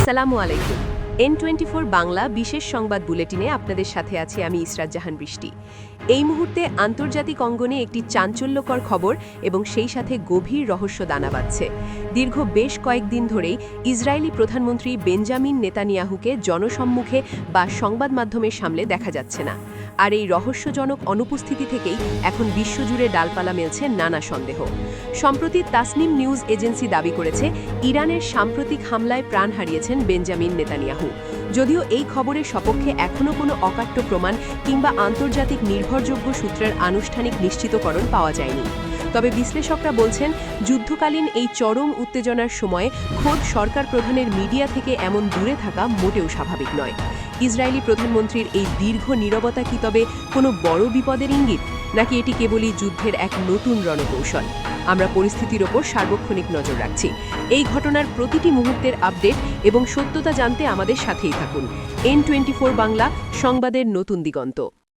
আসসালামু আলাইকুম। N24 বাংলা বিশেষ সংবাদ বুলেটিনে আপনাদের সাথে আছি আমি ইসরাত জাহান বৃষ্টি। এই মুহূর্তে আন্তর্জাতিক অঙ্গনে একটি চাঞ্চল্যকর খবর এবং সেই সাথে গভীর রহস্য দানা বাঁধছে। দীর্ঘ বেশ কয়েকদিন ধরেই ইসরায়েলি প্রধানমন্ত্রী বেঞ্জামিন নেতানিয়াহুকে জনসম্মুখে বা সংবাদ মাধ্যমের সামনে দেখা যাচ্ছে না। আর এই রহস্যজনক অনুপস্থিতি থেকেই এখন বিশ্বজুড়ে ডালপালা মেলছে নানা সন্দেহ। সম্প্রতি তাসনিম নিউজ এজেন্সি দাবি করেছে ইরানের সাম্প্রতিক হামলায় প্রাণ হারিয়েছেন বেঞ্জামিন নেতানিয়াহু। যদিও এই খবরের সপক্ষে এখনও কোনো অকাট্য প্রমাণ কিংবা আন্তর্জাতিক নির্ভরযোগ্য সূত্রের আনুষ্ঠানিক নিশ্চিতকরণ পাওয়া যায়নি। তবে বিশ্লেষকরা বলছেন যুদ্ধকালীন এই চরম উত্তেজনার সময়ে খোদ সরকার প্রধানের মিডিয়া থেকে এমন দূরে থাকা মোটেও স্বাভাবিক নয়। ইসরায়েলি প্রধানমন্ত্রীর এই দীর্ঘ নীরবতা কি তবে কোনো বড় বিপদের ইঙ্গিত, নাকি এটি কেবলই যুদ্ধের এক নতুন রণকৌশল? আমরা পরিস্থিতির ওপর সার্বক্ষণিক নজর রাখছি। এই ঘটনার প্রতিটি মুহূর্তের আপডেট এবং সত্যতা জানতে আমাদের সাথেই থাকুন। N24 বাংলা, সংবাদের নতুন দিগন্ত।